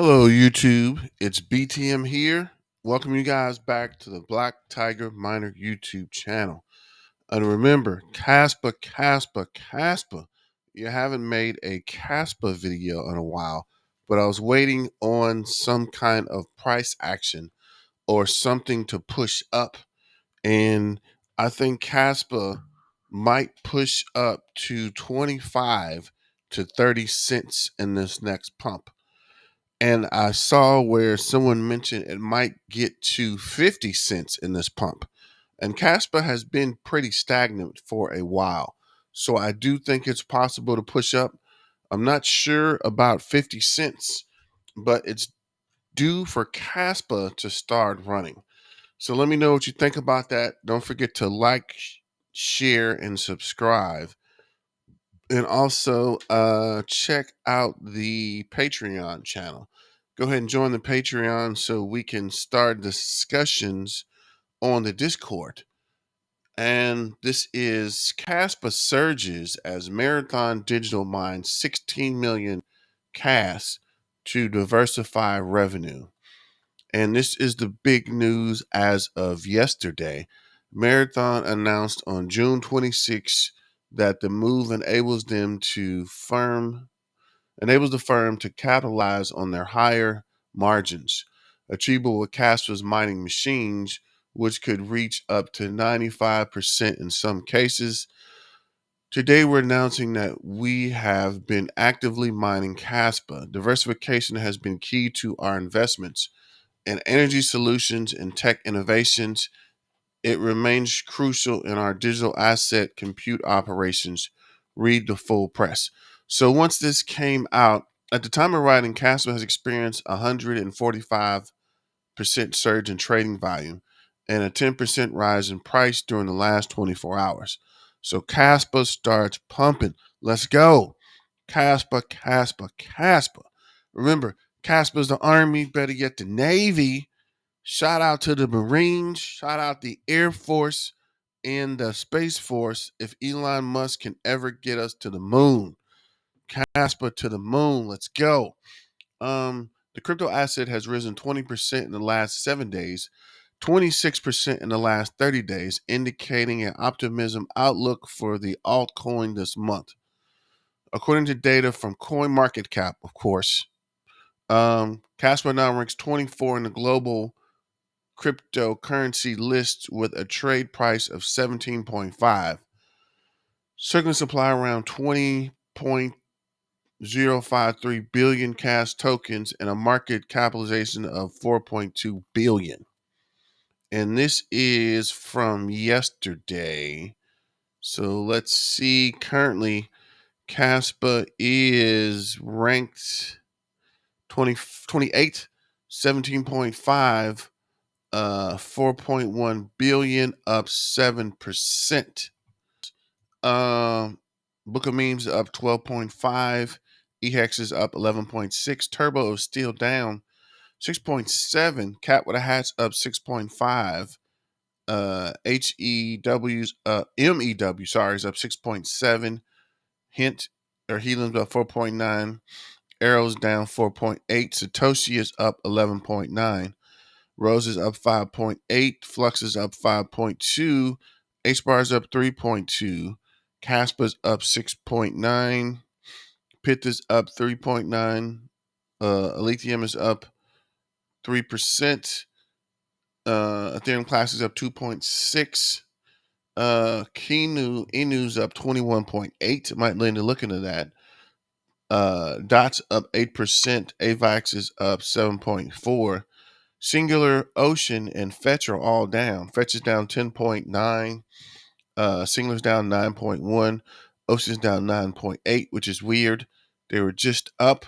Hello, YouTube. It's BTM here. Welcome you guys back to the Black Tiger Miner YouTube channel. And remember, Kaspa. You haven't made a Kaspa video in a while, but I was waiting on some kind of price action or something to push up. And I think Kaspa might push up to 25 to 30 cents in this next pump. And I saw where someone mentioned it might get to 50 cents in this pump. And Kaspa has been pretty stagnant for a while. So I do think it's possible to push up. I'm not sure about 50 cents, but it's due for Kaspa to start running. So let me know what you think about that. Don't forget to like, share, and subscribe. And also check out the Patreon channel. Go ahead and join the Patreon so we can start discussions on the Discord. And this is Kaspa surges as Marathon Digital mines 16 million CAS to diversify revenue. And this is the big news as of yesterday. Marathon announced on June 26 that the move enables the firm to capitalize on their higher margins, achievable with Kaspa's mining machines, which could reach up to 95% in some cases. Today, we're announcing that we have been actively mining Kaspa. Diversification has been key to our investments in energy solutions and tech innovations. It remains crucial in our digital asset compute operations. Read the full press. So once this came out, at the time of writing, Kaspa has experienced 145% surge in trading volume and a 10% rise in price during the last 24 hours. So Kaspa starts pumping. Let's go. Kaspa. Remember, Kaspa is the Army, better yet the Navy. Shout out to the Marines, shout out the Air Force and the Space Force. If Elon Musk can ever get us to the moon, Kaspa to the moon, let's go. The crypto asset has risen 20% in the last 7 days, 26% in the last 30 days, indicating an optimism outlook for the altcoin this month. According to data from CoinMarketCap, of course, Kaspa now ranks 24 in the global cryptocurrency list with a trade price of 17.5. Circling supply around 20.053 billion cash tokens and a market capitalization of 4.2 billion. And this is from yesterday. So let's see. Currently, Kaspa is ranked 28, 17.5. 4.1 billion, up 7%. Book of Memes up 12.5. EHEX is up 11.6. Turbo is still down 6.7. Cat with a Hat's up 6.5. HEW's MEW, sorry, is up 6.7. Hint or Helium's up 4.9. Arrow's down 4.8. Satoshi is up 11.9. Rose is up 5.8. Flux is up 5.2. H bar is up 3.2. Caspa's up 6.9. Pith is up 3.9. Lithium is up 3%. Ethereum Class is up 2.6. Inu's up 21.8. Might lend a look into that. Dot's up 8%. AVAX is up 7.4. Singular, Ocean, and Fetch are all down. Fetch is down 10.9. Singular's down 9.1. Ocean's down 9.8, which is weird. They were just up.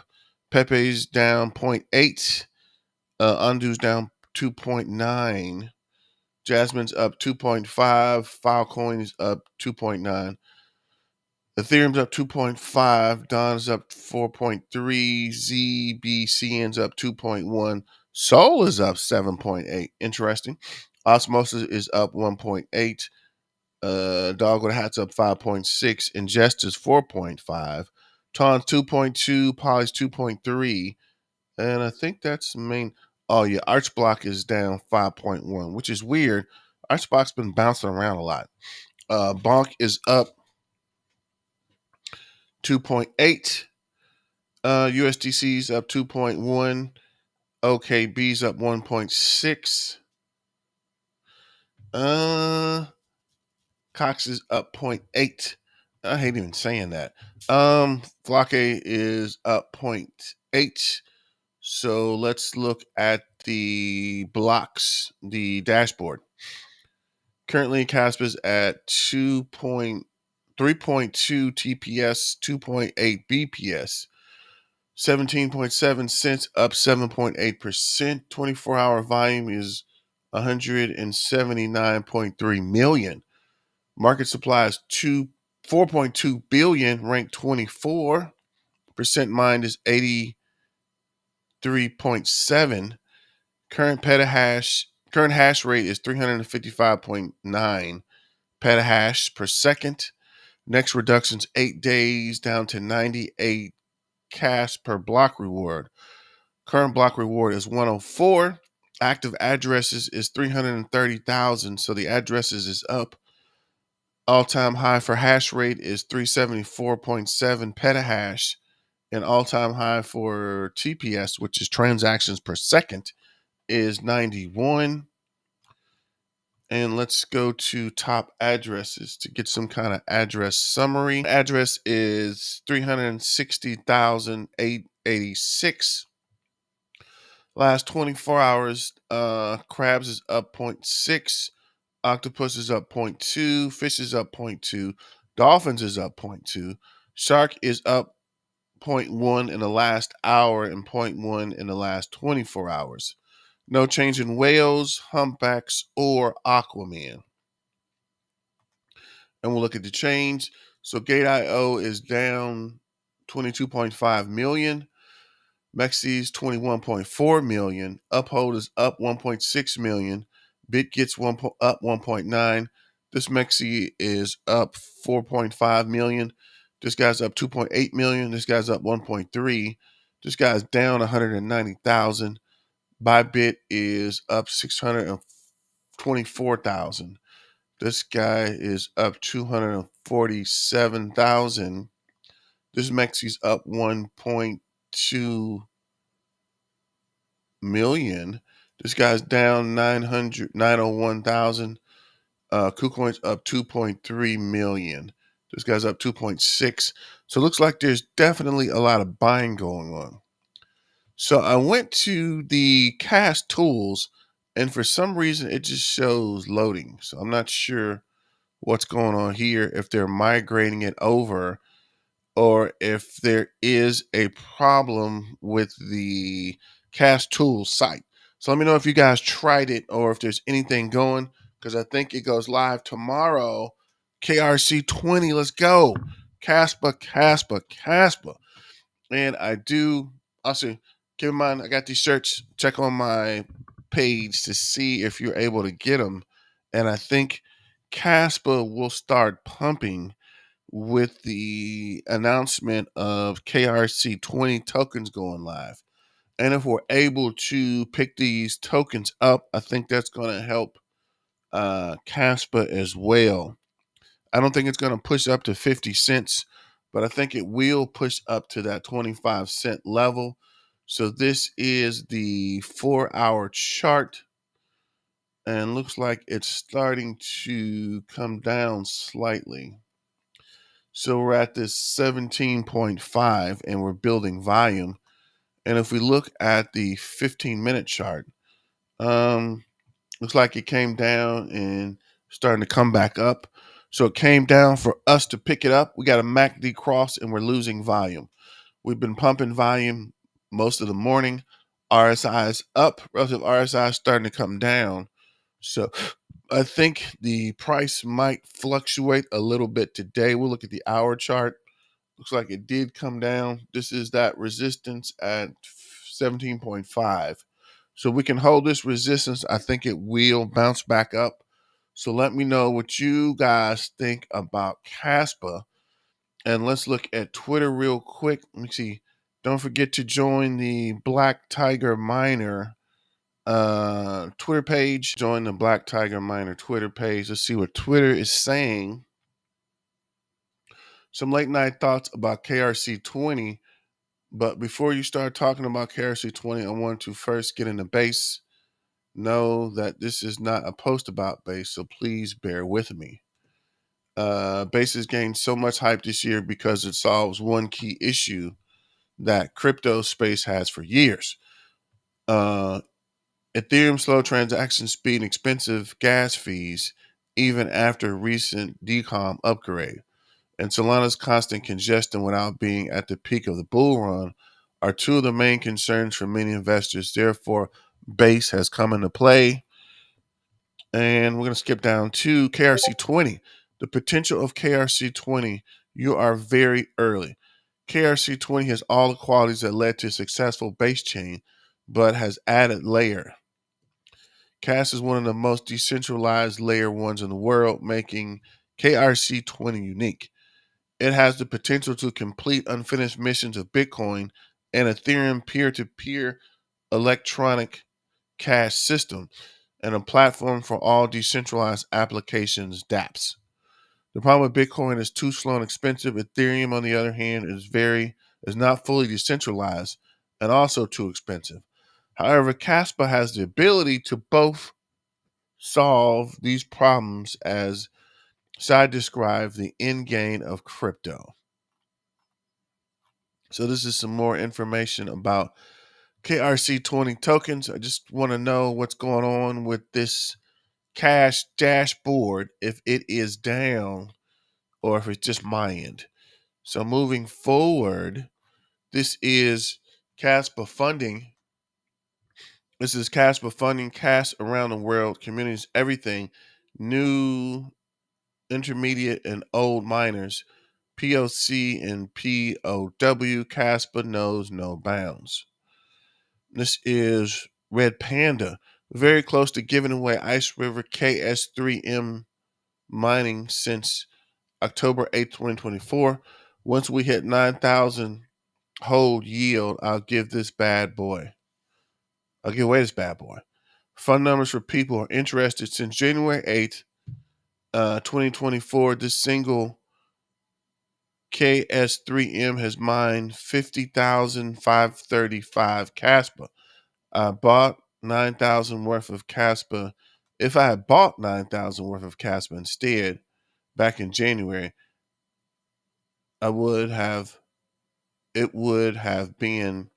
Pepe's down 0.8. Undo's down 2.9. Jasmine's up 2.5. Filecoin is up 2.9. Ethereum's up 2.5. Don's up 4.3. ZBCN's up 2.1. Sol is up 7.8. Interesting. Osmosis is up 1.8. Dog with a Hat's up 5.6. Ingest is 4.5. Ton's 2.2. Poly's 2.3. And I think that's the main. Oh yeah, Arch Block is down 5.1, which is weird. Arch Block's been bouncing around a lot. Bonk is up 2.8. USDC's up 2.1. OKB's up 1.6. Cox is up zero point 0.8. I hate even saying that. Flake is up zero point 0.8. So let's look at the blocks, the dashboard. Currently, Kaspa's at 3.2 TPS, 2.8 BPS, 17.7 cents, up 7.8%. 24-hour volume is 179.3 million. Market supply is 4.2 billion, ranked 24. Percent mined is 83.7. Current hash rate is 355.9 petahash per second. Next reduction's 8 days down to 98 cash per block reward. Current block reward is 104. Active addresses is 330,000, so the addresses is up. All-time high for hash rate is 374.7 petahash, and all-time high for TPS, which is transactions per second, is 91. And let's go to top addresses to get some kind of address summary. Address is 360,886. Last 24 hours, crabs is up 0.6, octopus is up 0.2, fish is up 0.2, dolphins is up 0.2, shark is up 0.1 in the last hour and 0.1 in the last 24 hours. No change in whales, humpbacks, or aquaman. And we'll look at the change. So Gate.io is down 22.5 million. Mexi's 21.4 million. Uphold is up 1.6 million. Bit gets up 1.9. This Mexi is up 4.5 million. This guy's up 2.8 million. This guy's up 1.3. This guy's down 190,000. Bybit is up 624,000. This guy is up 247,000. This Mexi's up 1.2 million. This guy's down 901,000. KuCoin's up 2.3 million. This guy's up 2.6. So it looks like there's definitely a lot of buying going on. So I went to the cast tools, and for some reason it just shows loading. So I'm not sure what's going on here, if they're migrating it over or if there is a problem with the Cast Tools site. So let me know if you guys tried it or if there's anything going, because I think it goes live tomorrow. KRC 20, let's go. Kaspa. And I do also keep in mind, I got these shirts. Check on my page to see if you're able to get them. And I think Kaspa will start pumping with the announcement of KRC 20 tokens going live. And if we're able to pick these tokens up, I think that's going to help Kaspa as well. I don't think it's going to push up to 50 cents, but I think it will push up to that 25-cent level. So this is the 4-hour chart, and looks like it's starting to come down slightly. So we're at this 17.5 and we're building volume. And if we look at the 15-minute chart, looks like it came down and starting to come back up. So it came down for us to pick it up. We got a MACD cross and we're losing volume. We've been pumping volume most of the morning. RSI is up. Relative RSI is starting to come down. So I think the price might fluctuate a little bit today. We'll look at the hour chart. Looks like it did come down. This is that resistance at 17.5. So we can hold this resistance. I think it will bounce back up. So let me know what you guys think about Kaspa. And let's look at Twitter real quick. Let me see. Don't forget to join the Black Tiger Miner Twitter page. Join the Black Tiger Miner Twitter page. Let's see what Twitter is saying. Some late night thoughts about KRC20. But before you start talking about KRC20, I want to first get into base. Know that this is not a post about base, so please bear with me. Base has gained so much hype this year because it solves one key issue that crypto space has for years. Ethereum slow transaction speed and expensive gas fees, even after recent decom upgrade, and Solana's constant congestion without being at the peak of the bull run are two of the main concerns for many investors. Therefore, Base has come into play. And we're going to skip down to KRC20. The potential of KRC20, you are very early. KRC20 has all the qualities that led to a successful base chain, but has added layer. Cas is one of the most decentralized layer ones in the world, making KRC20 unique. It has the potential to complete unfinished missions of Bitcoin and Ethereum peer-to-peer electronic cash system and a platform for all decentralized applications, dApps. The problem with Bitcoin is too slow and expensive. Ethereum, on the other hand, is not fully decentralized and also too expensive. However, Kaspa has the ability to both solve these problems as Sai described the end game of crypto. So this is some more information about KRC20 tokens. I just want to know what's going on with this cash dashboard, if it is down or if it's just my end. So moving forward, this is Kaspa funding. This is Kaspa funding cash around the world, communities, everything, new, intermediate, and old miners, POC and POW. Kaspa knows no bounds. This is Red Panda, very close to giving away Ice River KS3M mining since October 8th, 2024. Once we hit 9,000 hold yield, I'll give away this bad boy. Fund numbers for people who are interested. Since January 8th, 2024, this single KS3M has mined 50,535 Kaspa. I bought 9,000 worth of Kaspa. If I had bought 9,000 worth of Kaspa instead back in January, it would have been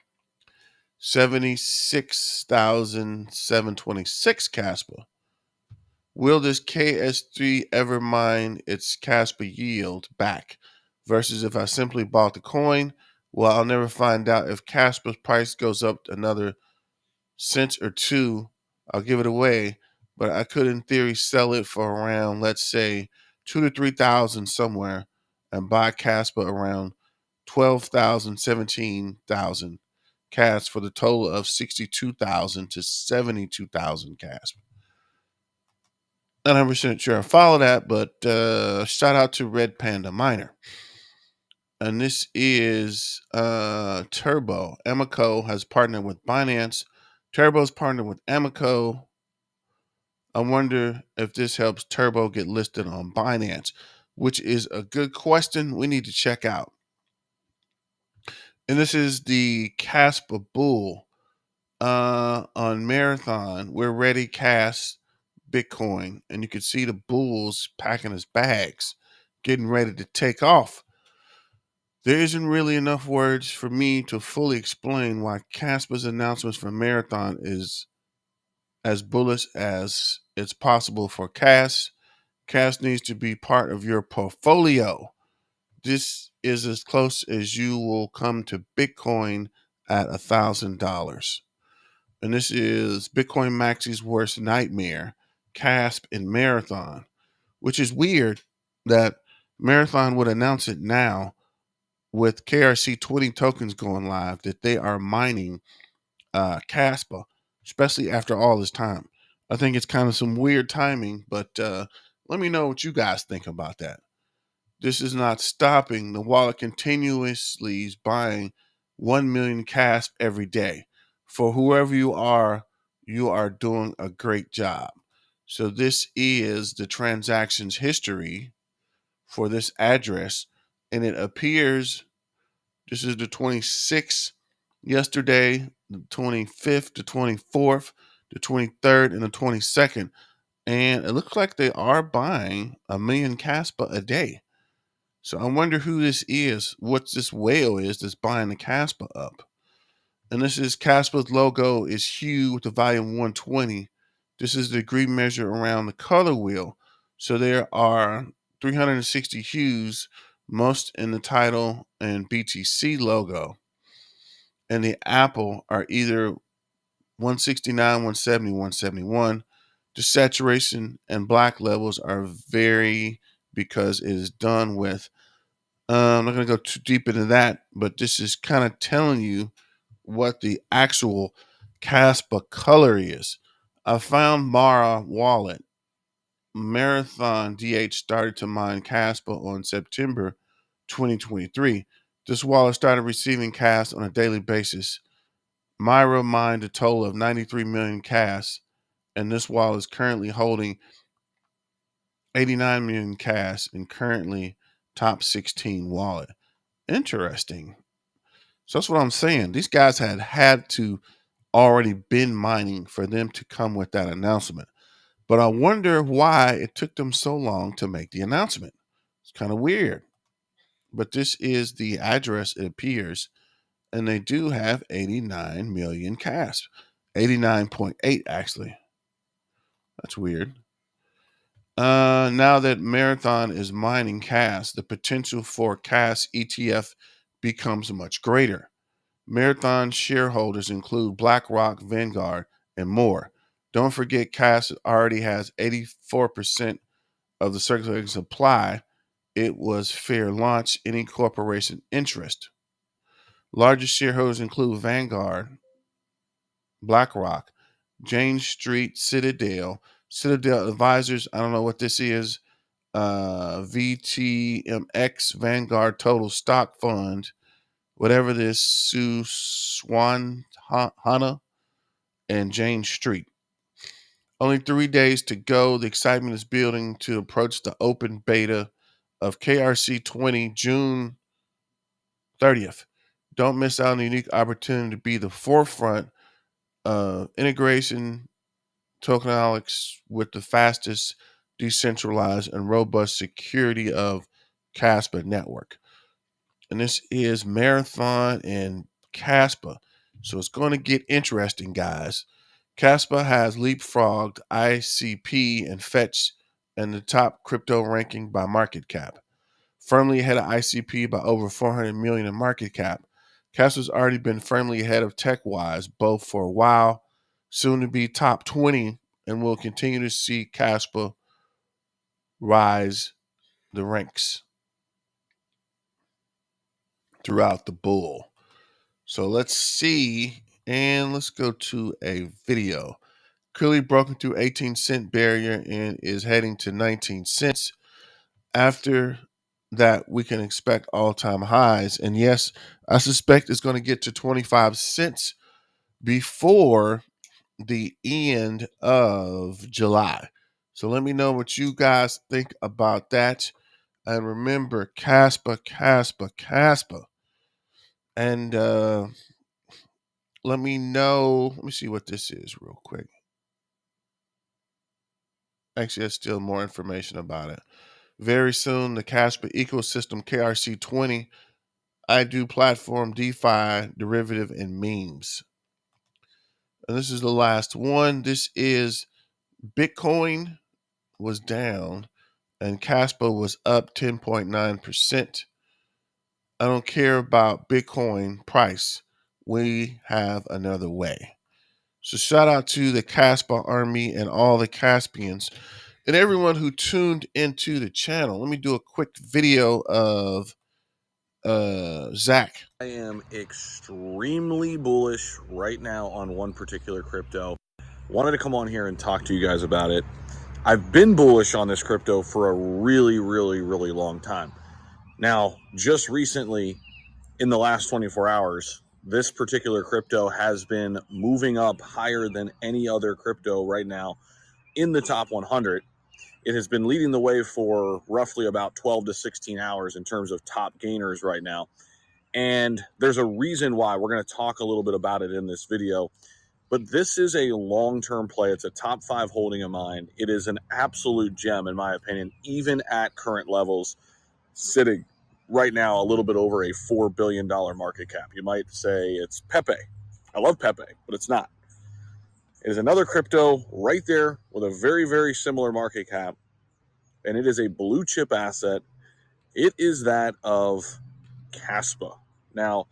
76,726 Kaspa. Will this KS3 ever mine its Kaspa yield back? Versus if I simply bought the coin, well, I'll never find out. If Kaspa's price goes up another cent or two, I'll give it away. But I could, in theory, sell it for around, let's say, 2,000 to 3,000 somewhere, and buy Kaspa around 12,000, 17,000 Kaspa for the total of 62,000 to 72,000 Kaspa. Not 100% sure I follow that, but shout out to Red Panda Miner. And this is Turbo. Amico has partnered with Binance. Turbo's partnered with Amico. I wonder if this helps Turbo get listed on Binance, which is a good question we need to check out. And this is the Kaspa Bull on Marathon. We're ready, Cas Bitcoin. And you can see the bulls packing his bags, getting ready to take off. There isn't really enough words for me to fully explain why Kaspa's announcements for Marathon is as bullish as it's possible for Cas. Cas needs to be part of your portfolio. This is as close as you will come to Bitcoin at $1,000. And this is Bitcoin Maxi's worst nightmare, Kasp and Marathon, which is weird that Marathon would announce it now with KRC20 tokens going live that they are mining Kaspa, especially after all this time. I think it's kind of some weird timing, but let me know what you guys think about that. This is not stopping. The wallet continuously is buying 1 million CASP every day. For whoever you are doing a great job. So this is the transactions history for this address, and it appears this is the 26th yesterday, the 25th, the 24th, the 23rd, and the 22nd. And it looks like they are buying 1 million CASPA a day. So I wonder who this is, what this whale is that's buying the CASPA up. And this is CASPA's logo is hue with the volume 120. This is the degree measure around the color wheel. So there are 360 hues, most in the title and BTC logo. And the apple are either 169, 170, 171. The saturation and black levels are vary because it is done with. I'm not going to go too deep into that, but this is kind of telling you what the actual Kaspa color is. I found Mara wallet. Marathon DH started to mine Kaspa on September 2023. This wallet started receiving CAS on a daily basis. Myra mined a total of 93 million CAS, and this wallet is currently holding 89 million CAS and currently top 16 wallet. Interesting. So that's what I'm saying. These guys had to already been mining for them to come with that announcement. But I wonder why it took them so long to make the announcement. It's kind of weird. But this is the address, it appears, and they do have 89 million CAS. 89.8 actually. That's weird. Now that Marathon is mining CAS, the potential for CAS ETF becomes much greater. Marathon shareholders include BlackRock, Vanguard, and more. Don't forget, CAS already has 84% of the circulating supply. It was fair launch, any corporation interest. Largest shareholders include Vanguard, BlackRock, Jane Street, Citadel Advisors. I don't know what this is. VTMX, Vanguard Total Stock Fund, whatever this, Swan Hana, and Jane Street. Only 3 days to go. The excitement is building to approach the open beta of KRC 20 June 30th. Don't miss out on the unique opportunity to be the forefront of integration tokenomics with the fastest, decentralized, and robust security of Kaspa network. And this is Marathon and Kaspa. So it's going to get interesting, guys. Kaspa has leapfrogged ICP and Fetch in the top crypto ranking by market cap, firmly ahead of ICP by over 400 million in market cap. Kaspa's already been firmly ahead of TechWise both for a while, soon to be top 20, and we'll continue to see Kaspa rise the ranks throughout the bull. So let's see, and let's go to a video. Clearly broken through 18-cent barrier and is heading to 19 cents. After that, we can expect all-time highs. And yes, I suspect it's going to get to 25 cents before the end of July. So let me know what you guys think about that. And remember, Kaspa, Kaspa, Kaspa. And let me know. Let me see what this is real quick. Actually, there's still more information about it. Very soon, the Kaspa ecosystem KRC 20, I do platform, DeFi, derivative, and memes. And this is the last one. This is Bitcoin was down and Kaspa was up 10.9%. I don't care about Bitcoin price. We have another way. So shout out to the Kaspa army and all the Caspians and everyone who tuned into the channel. Let me do a quick video of Zach. I am extremely bullish right now on one particular crypto. Wanted to come on here and talk to you guys about it. I've been bullish on this crypto for a really long time. Now, just recently, in the last 24 hours, this particular crypto has been moving up higher than any other crypto right now in the top 100. It has been leading the way for roughly about 12 to 16 hours in terms of top gainers right now. And there's a reason why. We're going to talk a little bit about it in this video. But this is a long-term play. It's a top 5 holding of mine. It is an absolute gem, in my opinion, even at current levels, sitting right now a little bit over a $4 billion market cap. You might say it's Pepe. I love Pepe, but it's not. It is another crypto right there with a very, very similar market cap, and it is a blue chip asset. It is that of Kaspa. Now,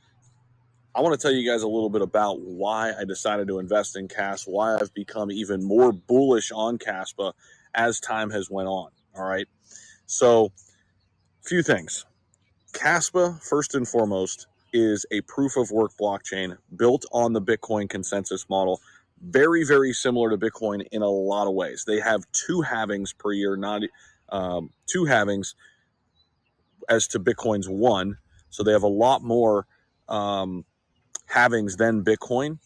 I want to tell you guys a little bit about why I decided to invest in Kas, why I've become even more bullish on Kaspa as time has went on. All right. So, a few things. Kaspa, first and foremost, is a proof of work blockchain built on the Bitcoin consensus model. Very, very similar to Bitcoin in a lot of ways. They have 2 halvings per year, not 2 halvings as to Bitcoin's 1. So they have a lot more halvings than Bitcoin.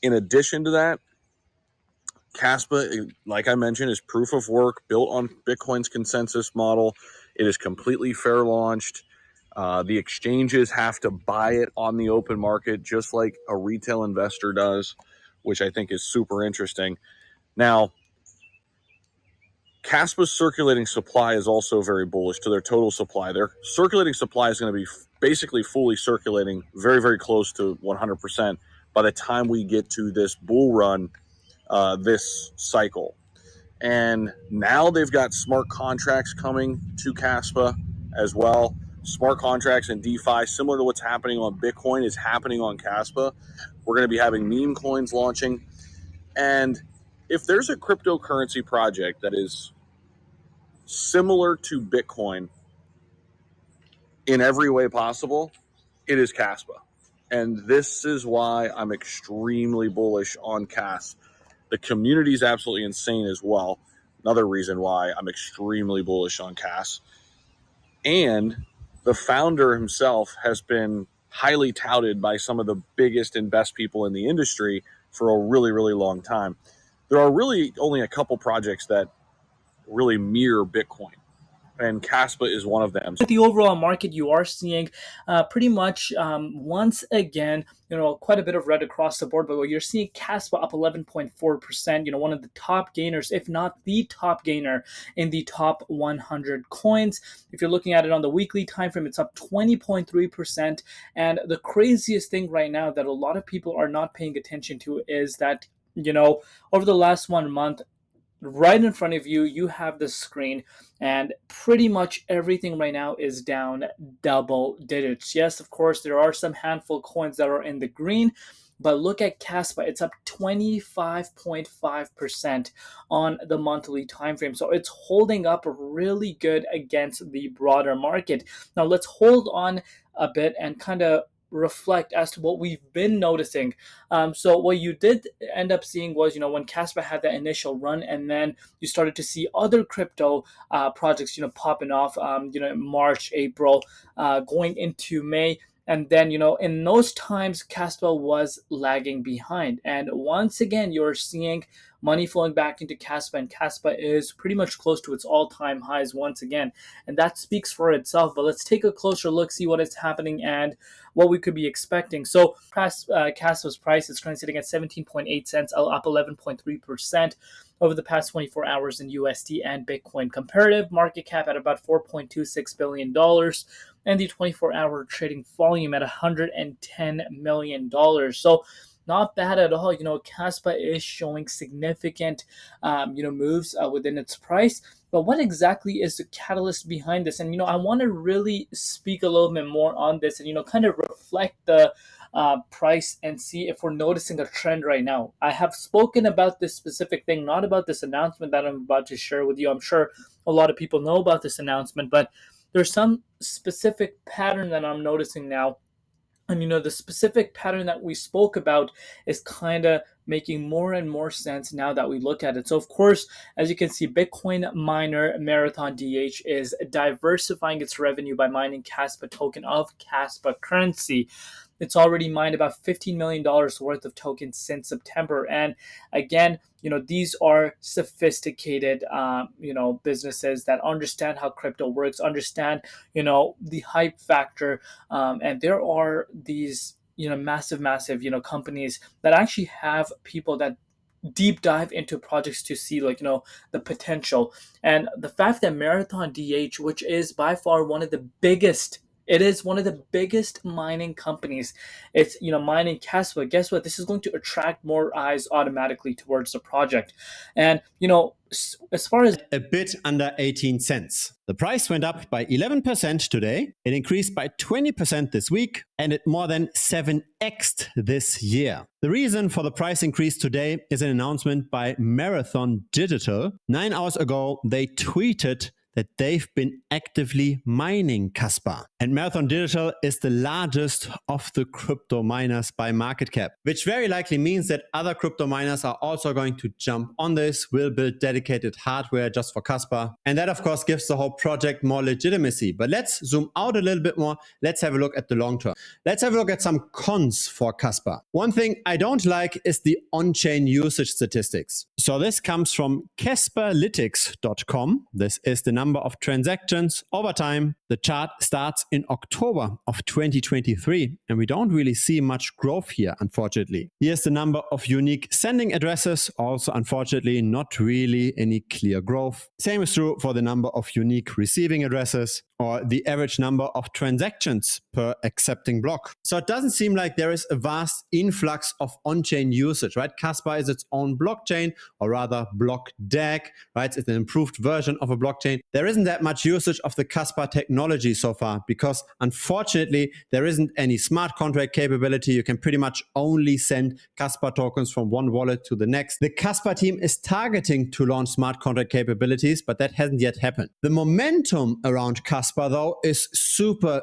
In addition to that, Kaspa, like I mentioned, is proof of work built on Bitcoin's consensus model. It is completely fair launched. The exchanges have to buy it on the open market, just like a retail investor does, which I think is super interesting. Now, Kaspa's circulating supply is also very bullish to their total supply. Their circulating supply is going to be basically fully circulating, very, very close to 100% by the time we get to this bull run, this cycle. And now they've got smart contracts coming to Kaspa as well. Smart contracts and DeFi, similar to what's happening on Bitcoin, is happening on Kaspa. We're going to be having meme coins launching. And if there's a cryptocurrency project that is similar to Bitcoin in every way possible, it is Kaspa. And this is why I'm extremely bullish on Kas. The community is absolutely insane as well. Another reason why I'm extremely bullish on Kas. And the founder himself has been highly touted by some of the biggest and best people in the industry for a really, really long time. There are really only a couple projects that really mirror Bitcoin, and Kaspa is one of them. The overall market, you are seeing pretty much once again, quite a bit of red across the board. But what you're seeing, Kaspa up 11.4%. One of the top gainers, if not the top gainer, in the top 100 coins. If you're looking at it on the weekly time frame, it's up 20.3%. And the craziest thing right now that a lot of people are not paying attention to is that over the last 1 month, right in front of you, you have the screen, and pretty much everything right now is down double digits. Yes, of course, there are some handful coins that are in the green, but look at Kaspa. It's up 25.5% on the monthly time frame. So it's holding up really good against the broader market. Now let's hold on a bit and kind of reflect as to what we've been noticing. So what you did end up seeing was, when Kaspa had that initial run, and then you started to see other crypto projects, popping off, March, April, going into May. And then, in those times, Kaspa was lagging behind. And once again, you're seeing money flowing back into Kaspa, and Kaspa is pretty much close to its all-time highs once again. And that speaks for itself. But let's take a closer look, see what is happening and what we could be expecting. So Kaspa's price is currently sitting at 17.8 cents, up 11.3% over the past 24 hours in USD and Bitcoin. Comparative market cap at about $4.26 billion, and the 24-hour trading volume at $110 million. So not bad at all. Kaspa is showing significant, moves within its price. But what exactly is the catalyst behind this? And, I want to really speak a little bit more on this and, kind of reflect the price and see if we're noticing a trend right now. I have spoken about this specific thing, not about this announcement that I'm about to share with you. I'm sure a lot of people know about this announcement, but there's some specific pattern that I'm noticing now. And the specific pattern that we spoke about is kind of making more and more sense now that we look at it. So, of course, as you can see, Bitcoin miner Marathon DH is diversifying its revenue by mining Kaspa token of Kaspa currency. It's already mined about $15 million worth of tokens since September. And again, these are sophisticated, businesses that understand how crypto works, understand, the hype factor. And there are these, massive, companies that actually have people that deep dive into projects to see, like, the potential. And the fact that Marathon DH, which is by far one of the biggest, it is one of the biggest mining companies, it's, mining Kaspa. Guess what? This is going to attract more eyes automatically towards the project. And as far as a bit under 18 cents. The price went up by 11% today. It increased by 20% this week, and it more than 7x'd this year. The reason for the price increase today is an announcement by Marathon Digital. 9 hours ago, they tweeted that they've been actively mining Kaspa. And Marathon Digital is the largest of the crypto miners by market cap, which very likely means that other crypto miners are also going to jump on this, will build dedicated hardware just for Kaspa. And that, of course, gives the whole project more legitimacy. But let's zoom out a little bit more. Let's have a look at the long term. Let's have a look at some cons for Kaspa. One thing I don't like is the on-chain usage statistics. So this comes from KASPAlytics.com. This is the number of transactions over time. The chart starts in October of 2023, and we don't really see much growth here, unfortunately. Here's the number of unique sending addresses. Also, unfortunately, not really any clear growth. Same is true for the number of unique receiving addresses or the average number of transactions per accepting block. So it doesn't seem like there is a vast influx of on-chain usage, right? Kaspa is its own blockchain, or rather block DAG, right? It's an improved version of a blockchain. There isn't that much usage of the Kaspa technology so far because, unfortunately, there isn't any smart contract capability. You can pretty much only send Kaspa tokens from one wallet to the next. The Kaspa team is targeting to launch smart contract capabilities, but that hasn't yet happened. The momentum around Kaspa, though, is super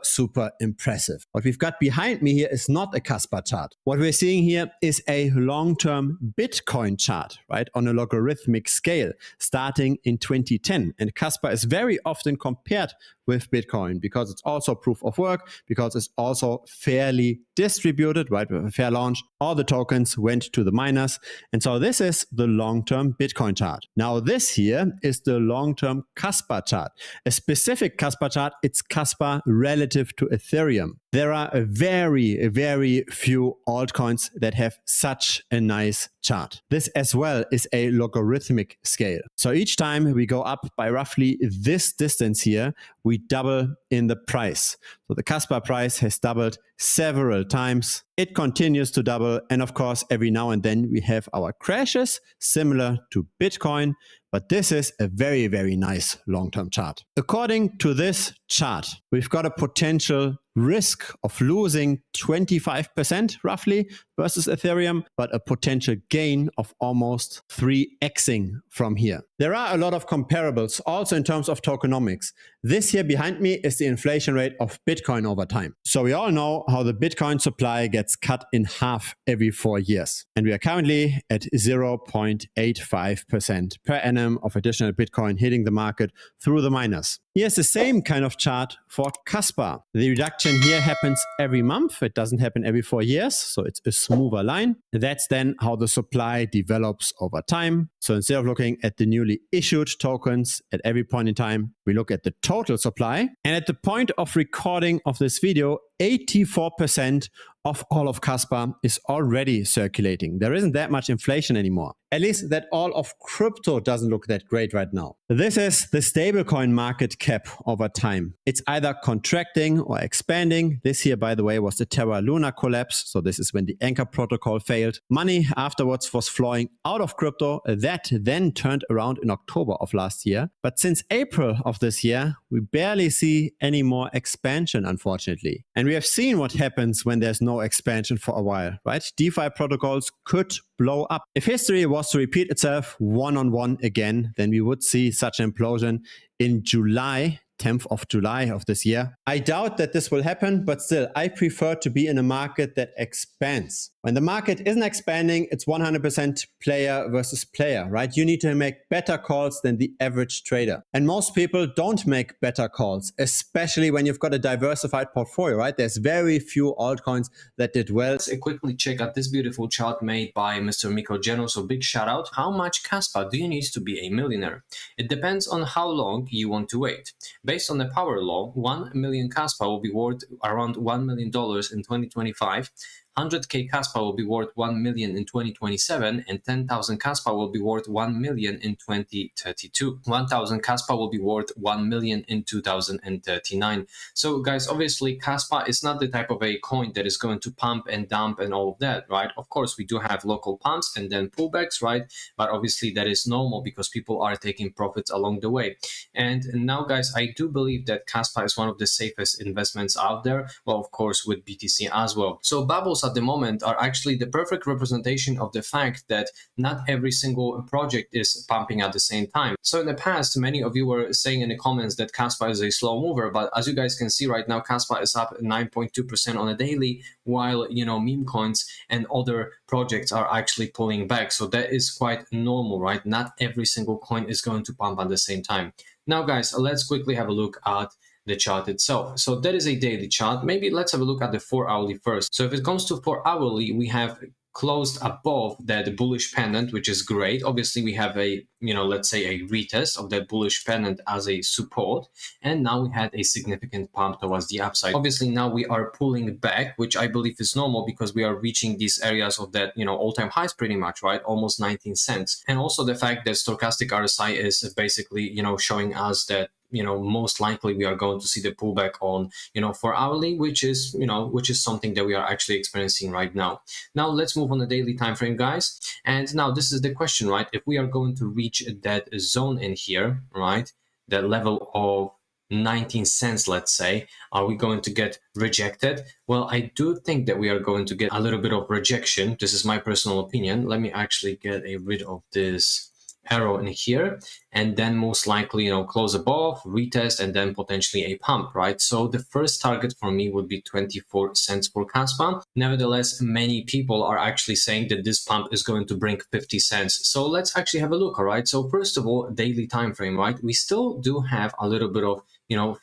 impressive. What we've got behind me here is not a Kaspa chart. What we're seeing here is a long-term Bitcoin chart, right, on a logarithmic scale starting in 2010. And Kaspa is very often compared with Bitcoin because it's also proof of work, because it's also fairly distributed, right? With a fair launch, all the tokens went to the miners. And so this is the long-term Bitcoin chart. Now this here is the long-term Kaspa chart. A specific Kaspa chart, it's Kaspa relative to Ethereum. There are very few altcoins that have such a nice chart. This as well is a logarithmic scale. So each time we go up by roughly this distance here, we double in the price. So the Kaspa price has doubled several times. It continues to double. And of course, every now and then we have our crashes similar to Bitcoin. But this is a very nice long-term chart. According to this chart, we've got a potential risk of losing 25% roughly versus Ethereum, but a potential gain of almost 3xing from here. There are a lot of comparables also in terms of tokenomics. This here behind me is the inflation rate of Bitcoin over time. So we all know how the Bitcoin supply gets cut in half every 4 years. And we are currently at 0.85% per annum of additional Bitcoin hitting the market through the miners. Here's the same kind of chart for Kaspa. The reduction here happens every month. It doesn't happen every 4 years. So it's a smoother line. That's then how the supply develops over time. So instead of looking at the newly issued tokens at every point in time, we look at the total supply. And at the point of recording of this video, 84% of all of Kaspa is already circulating. There isn't that much inflation anymore. At least that all of crypto doesn't look that great right now. This is the stablecoin market cap over time. It's either contracting or expanding. This here, by the way, was the Terra Luna collapse. So this is when the Anchor protocol failed. Money afterwards was flowing out of crypto. That then turned around in October of last year. But since April of this year, we barely see any more expansion, unfortunately. And we have seen what happens when there's no expansion for a while, right? DeFi protocols could blow up. If history was to repeat itself one-on-one again, then we would see such an implosion in July, 10th of July of this year. I doubt that this will happen, but still, I prefer to be in a market that expands. When the market isn't expanding, it's 100% player versus player, right? You need to make better calls than the average trader. And most people don't make better calls, especially when you've got a diversified portfolio, right? There's very few altcoins that did well. Let's quickly check out this beautiful chart made by Mr. Miko Geno. So big shout out. How much Kaspa do you need to be a millionaire? It depends on how long you want to wait. Based on the power law, 1 million Kaspa will be worth around $1 million in 2025. 100k Kaspa will be worth 1 million in 2027, and 10,000 Kaspa will be worth 1 million in 2032. 1,000 Kaspa will be worth 1 million in 2039. So guys, obviously Kaspa is not the type of a coin that is going to pump and dump and all of that, right? Of course, we do have local pumps and then pullbacks, right? But obviously that is normal because people are taking profits along the way. And now guys, I do believe that Kaspa is one of the safest investments out there. Well, of course, with BTC as well. So bubbles at the moment are actually the perfect representation of the fact that not every single project is pumping at the same time. So in the past, many of you were saying in the comments that Kaspa is a slow mover, but as you guys can see right now, Kaspa is up 9.2% on a daily, while meme coins and other projects are actually pulling back. So that is quite normal, right? Not every single coin is going to pump at the same time. Now guys, let's quickly have a look at the chart itself. So that is a daily chart. Maybe let's have a look at the 4 hourly first. So if it comes to 4 hourly, we have closed above that bullish pendant, which is great. Obviously we have a let's say a retest of that bullish pendant as a support, and now we had a significant pump towards the upside. Obviously now we are pulling back, which I believe is normal because we are reaching these areas of that all-time highs pretty much, right? Almost 19 cents. And also the fact that stochastic RSI is basically showing us that most likely we are going to see the pullback on 4 hourly, which is something that we are actually experiencing right now. Now let's move on the daily time frame, guys. And now this is the question, right? If we are going to reach that zone in here, right, that level of 19 cents, let's say, are we going to get rejected? Well, I do think that we are going to get a little bit of rejection. This is my personal opinion. Let me actually get rid of this arrow in here, and then most likely close above, retest, and then potentially a pump, right? So the first target for me would be 24 cents for Kaspa. Nevertheless, many people are actually saying that this pump is going to bring 50 cents. So let's actually have a look. All right, so first of all, daily time frame, right? We still do have a little bit of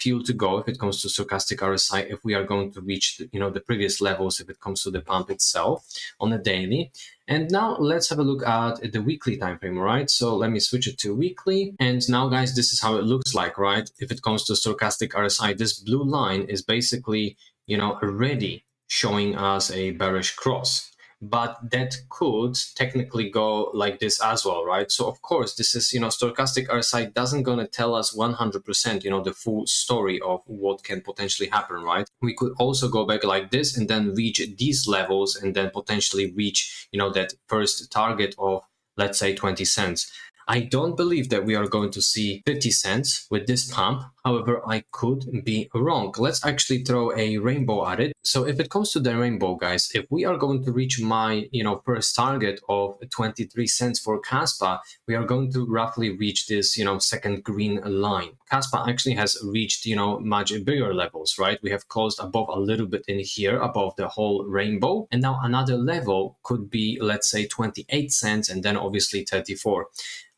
fuel to go if it comes to stochastic RSI, if we are going to reach the previous levels if it comes to the pump itself on the daily. And now let's have a look at the weekly time frame, right? So let me switch it to weekly. And now guys, this is how it looks like, right? If it comes to stochastic RSI, this blue line is basically already showing us a bearish cross. But that could technically go like this as well, right? So of course, this is, stochastic RSI doesn't gonna tell us 100%, the full story of what can potentially happen, right? We could also go back like this and then reach these levels and then potentially reach, that first target of, let's say, 20 cents. I don't believe that we are going to see 50 cents with this pump. However, I could be wrong. Let's actually throw a rainbow at it. So if it comes to the rainbow, guys, if we are going to reach my, first target of 23 cents for Kaspa, we are going to roughly reach this, second green line. Kaspa actually has reached, much bigger levels, right? We have closed above a little bit in here, above the whole rainbow. And now another level could be, let's say, 28 cents and then obviously 34.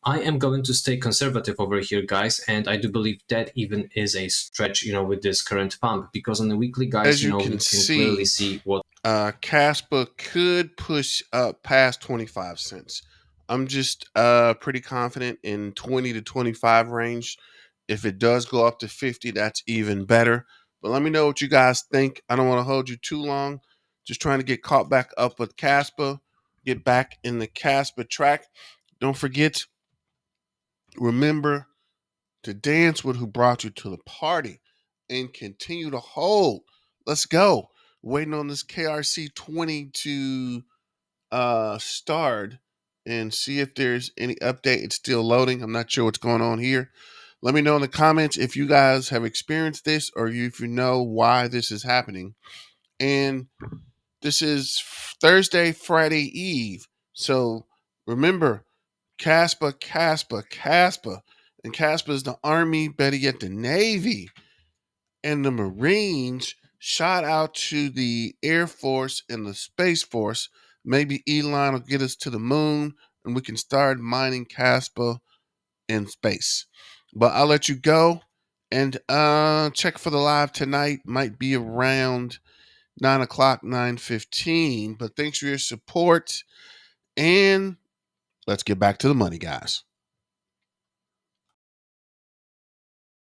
I am going to stay conservative over here, guys, and I do believe that even is a stretch, with this current pump, because on the weekly, guys, As you we can can see, clearly see what Kaspa could push up past 25 cents. I'm just pretty confident in 20 to 25 range. If it does go up to 50, that's even better. But let me know what you guys think. I don't want to hold you too long. Just trying to get caught back up with Kaspa, get back in the Kaspa track. Don't forget, remember to dance with who brought you to the party and continue to hold. Let's go. Waiting on this KRC 20 to start and see if there's any update. It's still loading. I'm not sure what's going on here. Let me know in the comments if you guys have experienced this or if you know why this is happening. And this is Thursday, Friday Eve. So remember, Kaspa, Kaspa, Kaspa. And Kaspa is the Army, better yet, the Navy and the Marines. Shout out to the Air Force and the Space Force. Maybe Elon will get us to the moon and we can start mining Kaspa in space. But I'll let you go and check for the live tonight. Might be around 9 o'clock, 9:15. But thanks for your support. And let's get back to the money, guys.